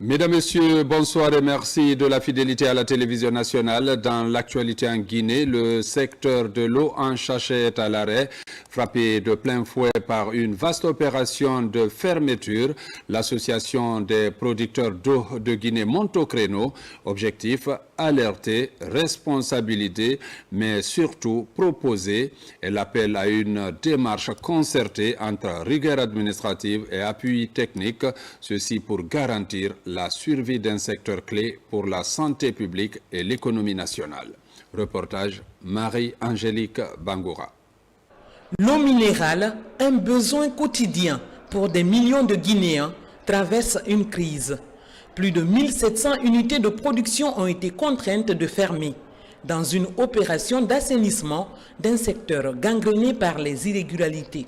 Mesdames, Messieurs, bonsoir et merci de la fidélité à la télévision nationale. Dans l'actualité en Guinée, le secteur de l'eau en Chaché est à l'arrêt. Frappé de plein fouet par une vaste opération de fermeture, l'association des producteurs d'eau de Guinée monte au créneau. Objectif, alerter, responsabilité, mais surtout proposer. Elle appelle à une démarche concertée entre rigueur administrative et appui technique, ceci pour garantir la survie d'un secteur clé pour la santé publique et l'économie nationale. Reportage Marie-Angélique Bangoura. L'eau minérale, un besoin quotidien pour des millions de Guinéens, traverse une crise. Plus de 1700 unités de production ont été contraintes de fermer dans une opération d'assainissement d'un secteur gangréné par les irrégularités.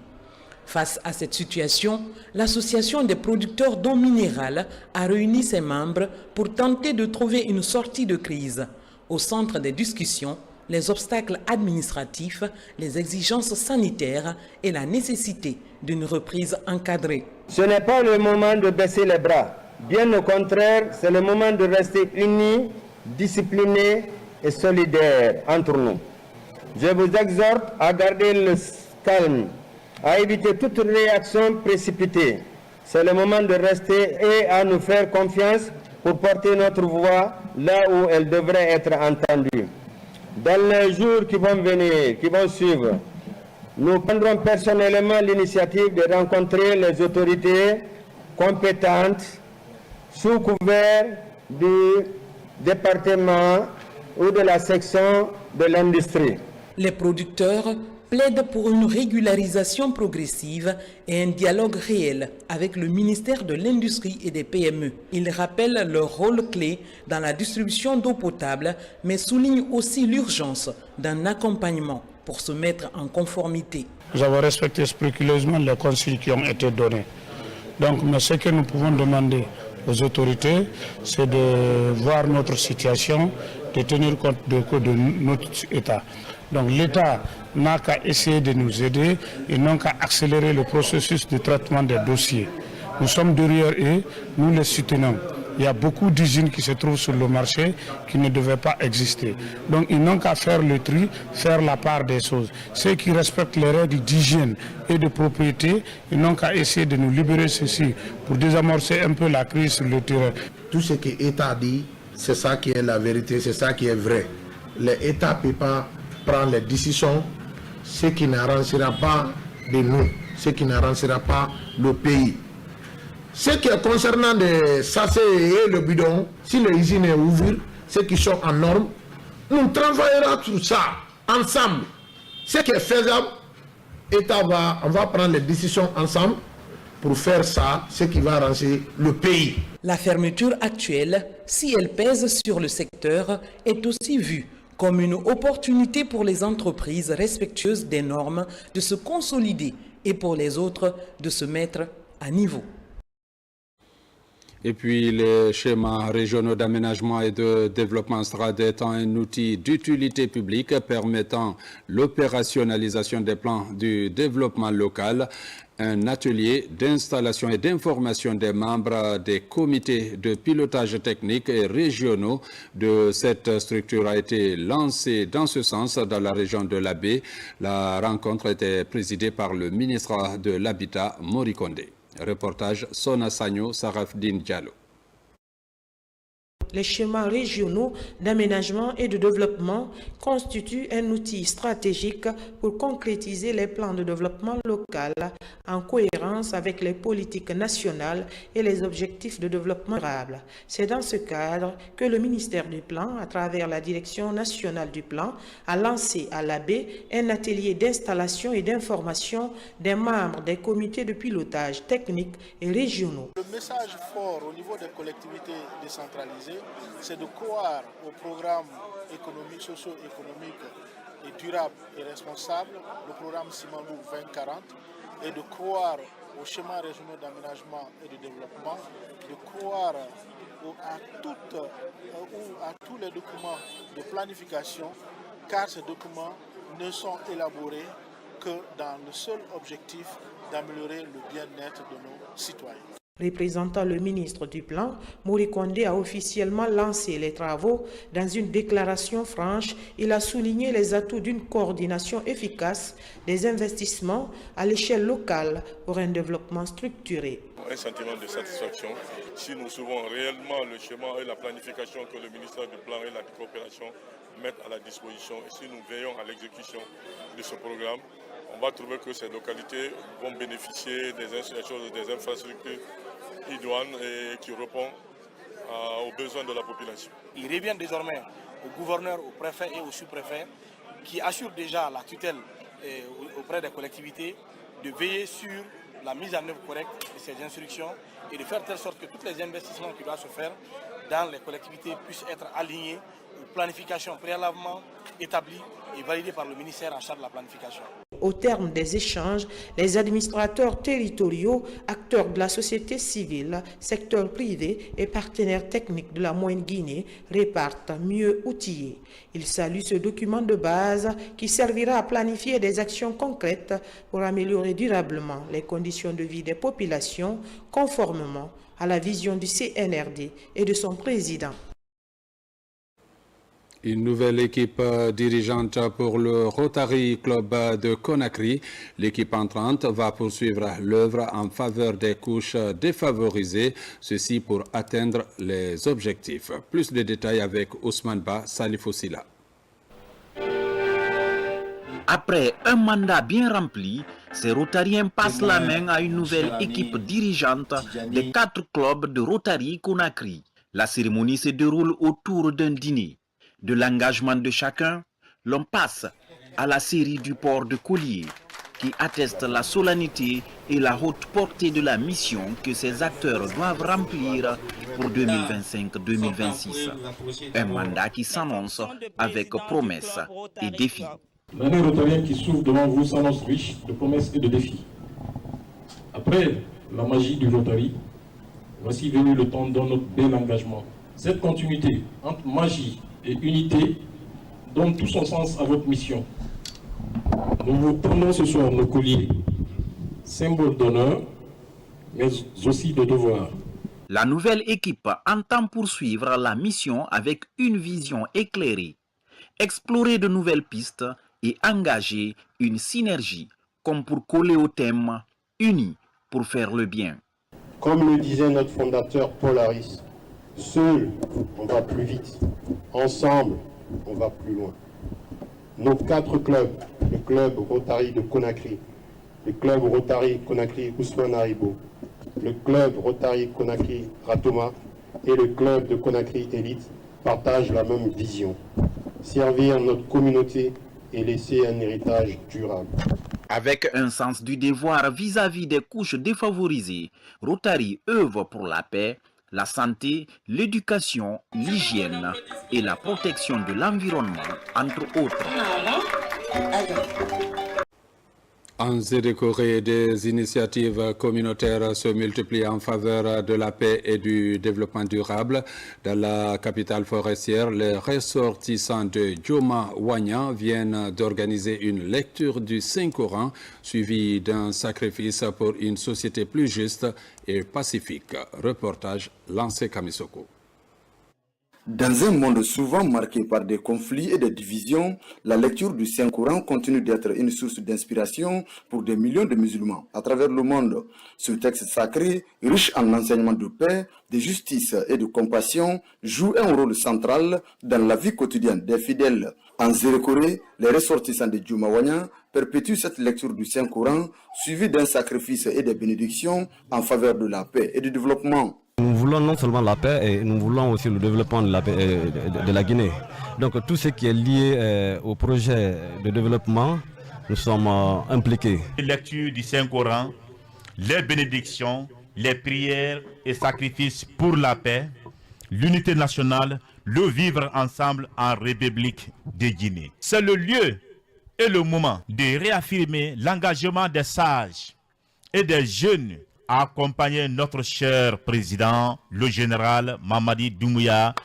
Face à cette situation, l'Association des producteurs d'eau minérale a réuni ses membres pour tenter de trouver une sortie de crise. Au centre des discussions, les obstacles administratifs, les exigences sanitaires et la nécessité d'une reprise encadrée. Ce n'est pas le moment de baisser les bras. Bien au contraire, c'est le moment de rester unis, disciplinés et solidaires entre nous. Je vous exhorte à garder le calme, à éviter toute réaction précipitée. C'est le moment de rester et à nous faire confiance pour porter notre voix là où elle devrait être entendue. Dans les jours qui vont venir, qui vont suivre, nous prendrons personnellement l'initiative de rencontrer les autorités compétentes sous couvert du département ou de la section de l'industrie. Les producteurs plaident pour une régularisation progressive et un dialogue réel avec le ministère de l'Industrie et des PME. Ils rappellent leur rôle clé dans la distribution d'eau potable, mais soulignent aussi l'urgence d'un accompagnement pour se mettre en conformité. Nous avons respecté scrupuleusement les consignes qui ont été données. Donc, mais ce que nous pouvons demander aux autorités, c'est de voir notre situation, de tenir compte de notre état. Donc l'État n'a qu'à essayer de nous aider et non qu'à accélérer le processus de traitement des dossiers. Nous sommes derrière eux, nous les soutenons. Il y a beaucoup d'usines qui se trouvent sur le marché qui ne devaient pas exister. Donc ils n'ont qu'à faire le tri, faire la part des choses. Ceux qui respectent les règles d'hygiène et de propriété, ils n'ont qu'à essayer de nous libérer ceci pour désamorcer un peu la crise sur le terrain. Tout ce que l'État dit, c'est ça qui est la vérité, c'est ça qui est vrai. L'État ne peut pas prendre les décisions, ce qui n'arrangera pas de nous, ce qui n'arrangera pas le pays. Ce qui est concernant les sachets et le bidon, si les usines ouvrent, ceux qui sont en norme, nous travaillerons sur ça ensemble. Ce qui est faisable, on va prendre les décisions ensemble pour faire ça, ce qui va arranger le pays. La fermeture actuelle, si elle pèse sur le secteur, est aussi vue comme une opportunité pour les entreprises respectueuses des normes de se consolider et pour les autres de se mettre à niveau. Et puis les schémas régionaux d'aménagement et de développement SRAD étant un outil d'utilité publique permettant l'opérationnalisation des plans du développement local, un atelier d'installation et d'information des membres des comités de pilotage technique et régionaux de cette structure a été lancé dans ce sens dans la région de l'Abbé. La rencontre était présidée par le ministre de l'Habitat, Mori Kondé. Reportage Sona Sagno, Sarafdine Diallo. Les schémas régionaux d'aménagement et de développement constituent un outil stratégique pour concrétiser les plans de développement local en cohérence avec les politiques nationales et les objectifs de développement durable. C'est dans ce cadre que le ministère du Plan, à travers la Direction nationale du Plan, a lancé à l'Abbé un atelier d'installation et d'information des membres des comités de pilotage technique et régionaux. Le message fort au niveau des collectivités décentralisées, c'est de croire au programme économique, socio-économique et durable et responsable, le programme Simandou 2040, et de croire aux schémas régionaux d'aménagement et de développement, de croire à tous les documents de planification, car ces documents ne sont élaborés que dans le seul objectif d'améliorer le bien-être de nos citoyens. Représentant le ministre du Plan, Mori Kondé a officiellement lancé les travaux. Dans une déclaration franche, il a souligné les atouts d'une coordination efficace des investissements à l'échelle locale pour un développement structuré. Un sentiment de satisfaction si nous suivons réellement le schéma et la planification que le ministère du Plan et la coopération mettent à la disposition et si nous veillons à l'exécution de ce programme, on va trouver que ces localités vont bénéficier des infrastructures idoines et qui répondent aux besoins de la population. Il revient désormais au gouverneur, au préfet et au sous-préfet qui assurent déjà la tutelle auprès des collectivités de veiller sur la mise en œuvre correcte de ces instructions et de faire telle sorte que tous les investissements qui doivent se faire dans les collectivités puissent être alignés aux planifications préalablement établies et validées par le ministère en charge de la planification. Au terme des échanges, les administrateurs territoriaux, acteurs de la société civile, secteur privé et partenaires techniques de la Moyenne-Guinée repartent mieux outillés. Ils saluent ce document de base qui servira à planifier des actions concrètes pour améliorer durablement les conditions de vie des populations conformément à la vision du CNRD et de son président. Une nouvelle équipe dirigeante pour le Rotary Club de Conakry. L'équipe entrante va poursuivre l'œuvre en faveur des couches défavorisées, ceci pour atteindre les objectifs. Plus de détails avec Ousmane Ba, Salif Ossila. Après un mandat bien rempli, ces Rotariens passent la main à une nouvelle équipe dirigeante des 4 clubs de Rotary Conakry. La cérémonie se déroule autour d'un dîner. De l'engagement de chacun, l'on passe à la série du port de collier qui atteste la solennité et la haute portée de la mission que ces acteurs doivent remplir pour 2025-2026. Un mandat qui s'annonce avec promesses et défis. L'année rotarienne qui s'ouvre devant vous s'annonce riche de promesses et de défis. Après la magie du Rotary, voici venu le temps de notre bel engagement. Cette continuité entre magie et unité donne tout son sens à votre mission. Nous vous tendons ce soir nos colliers, symbole d'honneur, mais aussi de devoir. La nouvelle équipe entend poursuivre la mission avec une vision éclairée, explorer de nouvelles pistes et engager une synergie comme pour coller au thème « Unis pour faire le bien ». Comme le disait notre fondateur Paul Harris, seul, on va plus vite. Ensemble, on va plus loin. Nos 4 clubs, le club Rotary de Conakry, le club Rotary Conakry Ousmane Haribo, le club Rotary Conakry Ratoma et le club de Conakry Elite partagent la même vision. Servir notre communauté et laisser un héritage durable. Avec un sens du devoir vis-à-vis des couches défavorisées, Rotary œuvre pour la paix, la santé, l'éducation, l'hygiène et la protection de l'environnement, entre autres. En Zédé-Corée, des initiatives communautaires se multiplient en faveur de la paix et du développement durable. Dans la capitale forestière, les ressortissants de Djoma Wanya viennent d'organiser une lecture du Saint-Coran suivie d'un sacrifice pour une société plus juste et pacifique. Reportage Lancé Kamisoko. Dans un monde souvent marqué par des conflits et des divisions, la lecture du Saint-Coran continue d'être une source d'inspiration pour des millions de musulmans à travers le monde. Ce texte sacré, riche en enseignements de paix, de justice et de compassion, joue un rôle central dans la vie quotidienne des fidèles. En Zédé-Corée, les ressortissants de Djoma Wanya perpétuent cette lecture du Saint-Coran suivie d'un sacrifice et des bénédictions en faveur de la paix et du développement. Nous voulons non seulement la paix, et nous voulons aussi le développement de la Guinée. Donc tout ce qui est lié au projet de développement, nous sommes impliqués. Lecture du Saint-Coran, les bénédictions, les prières et sacrifices pour la paix, l'unité nationale, le vivre ensemble en République de Guinée. C'est le lieu et le moment de réaffirmer l'engagement des sages et des jeunes à accompagner notre cher président, le général Mamadi Doumbouya,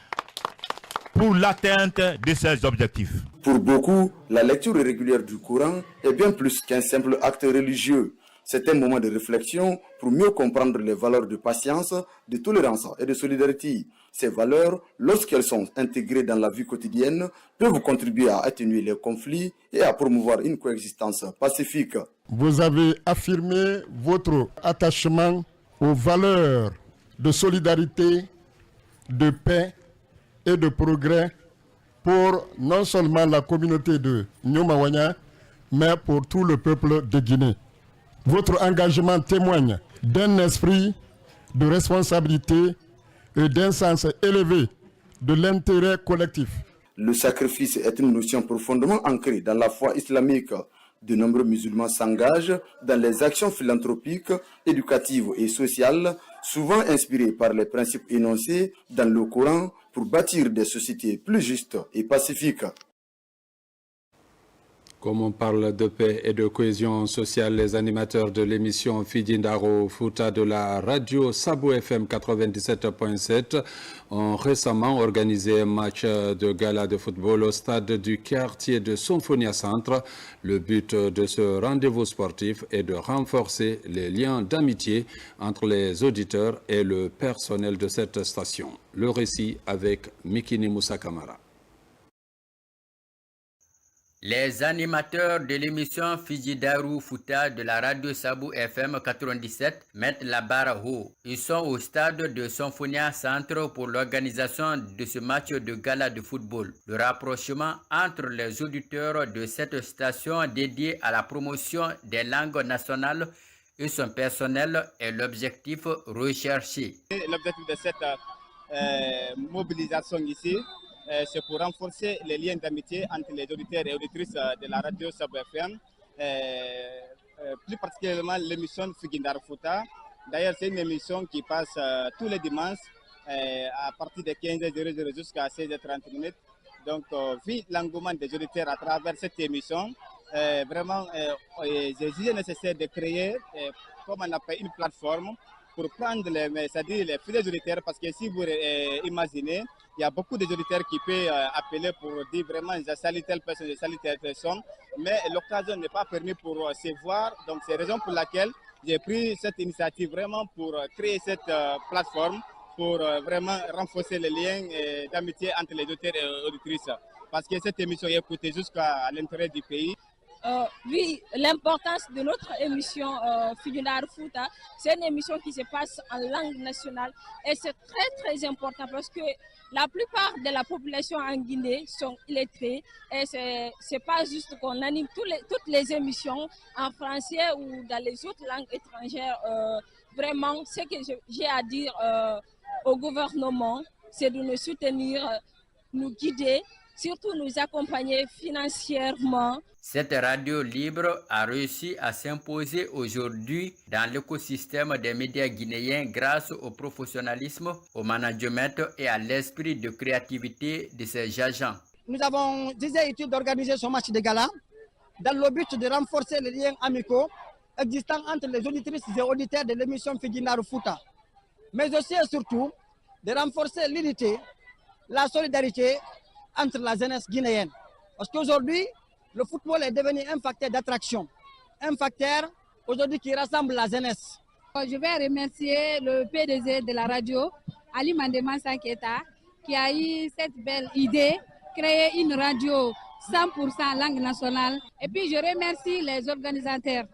pour l'atteinte de ses objectifs. Pour beaucoup, la lecture régulière du Coran est bien plus qu'un simple acte religieux. C'est un moment de réflexion pour mieux comprendre les valeurs de patience, de tolérance et de solidarité. Ces valeurs, lorsqu'elles sont intégrées dans la vie quotidienne, peuvent contribuer à atténuer les conflits et à promouvoir une coexistence pacifique. Vous avez affirmé votre attachement aux valeurs de solidarité, de paix et de progrès pour non seulement la communauté de Nyomawanya, mais pour tout le peuple de Guinée. Votre engagement témoigne d'un esprit de responsabilité et d'un sens élevé de l'intérêt collectif. Le sacrifice est une notion profondément ancrée dans la foi islamique. De nombreux musulmans s'engagent dans les actions philanthropiques, éducatives et sociales, souvent inspirées par les principes énoncés dans le Coran pour bâtir des sociétés plus justes et pacifiques. Comme on parle de paix et de cohésion sociale, les animateurs de l'émission Fidjindaro Fouta de la radio Sabou FM 97.7 ont récemment organisé un match de gala de football au stade du quartier de Sonfonia Centre. Le but de ce rendez-vous sportif est de renforcer les liens d'amitié entre les auditeurs et le personnel de cette station. Le récit avec Mikini Moussa Kamara. Les animateurs de l'émission Fidjindaro Fouta de la radio Sabou FM 97 mettent la barre haut. Ils sont au stade de Sonfonia Centre pour l'organisation de ce match de gala de football. Le rapprochement entre les auditeurs de cette station dédiée à la promotion des langues nationales et son personnel est l'objectif recherché. L'objectif de cette mobilisation ici, c'est pour renforcer les liens d'amitié entre les auditeurs et auditrices de la radio Sabou FM, plus particulièrement l'émission Fidjindaro Fouta. D'ailleurs, c'est une émission qui passe tous les dimanches à partir de 15h00 jusqu'à 16h30. Donc, vu l'engouement des auditeurs à travers cette émission, vraiment, j'ai jugé nécessaire de créer, comme on appelle, une plateforme pour prendre les fidèles auditeurs, parce que si vous imaginez, il y a beaucoup d'auditeurs qui peuvent appeler pour dire vraiment je salue telle personne, mais l'occasion n'est pas permise pour se voir. Donc c'est la raison pour laquelle j'ai pris cette initiative vraiment pour créer cette plateforme pour vraiment renforcer les liens d'amitié entre les auditeurs et auditrices. Parce que cette émission est écoutée jusqu'à l'intérieur du pays. Oui, l'importance de notre émission Fidjindaro Fouta, c'est une émission qui se passe en langue nationale et c'est très important parce que la plupart de la population en Guinée sont illettrés et c'est pas juste qu'on anime toutes les émissions en français ou dans les autres langues étrangères. Vraiment, ce que j'ai à dire au gouvernement, c'est de nous soutenir, nous guider, surtout nous accompagner financièrement. Cette radio libre a réussi à s'imposer aujourd'hui dans l'écosystème des médias guinéens grâce au professionnalisme, au management et à l'esprit de créativité de ses agents. Nous avons déjà été d'organiser ce match de gala dans le but de renforcer les liens amicaux existants entre les auditrices et auditeurs de l'émission Fidjindaro Fouta, mais aussi et surtout de renforcer l'unité, la solidarité entre la jeunesse guinéenne. Parce qu'aujourd'hui, le football est devenu un facteur d'attraction, un facteur aujourd'hui qui rassemble la jeunesse. Je vais remercier le PDG de la radio, Ali Mandema Sanketa, qui a eu cette belle idée, créer une radio 100% langue nationale. Et puis je remercie les organisateurs,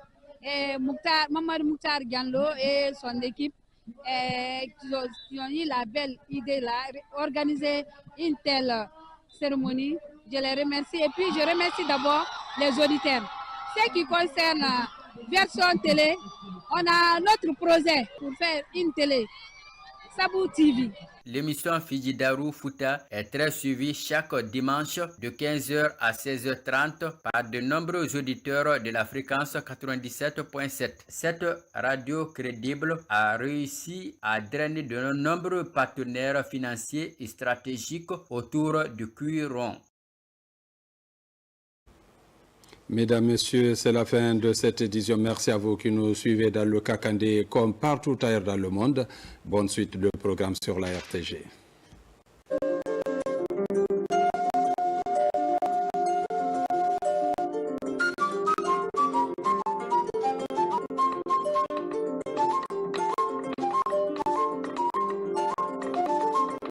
Mamadou Mouktar Ganlo et son équipe, qui ont eu la belle idée là, organiser une telle cérémonie. Je les remercie et puis je remercie d'abord les auditeurs. Ce qui concerne la version télé, on a notre projet pour faire une télé, Sabou TV. L'émission Fidjindaro Fouta est très suivie chaque dimanche de 15h à 16h30 par de nombreux auditeurs de la fréquence 97.7. Cette radio crédible a réussi à drainer de nombreux partenaires financiers et stratégiques autour du cuiron. Mesdames, Messieurs, c'est la fin de cette édition. Merci à vous qui nous suivez dans le Kakandé comme partout ailleurs dans le monde. Bonne suite de programme sur la RTG.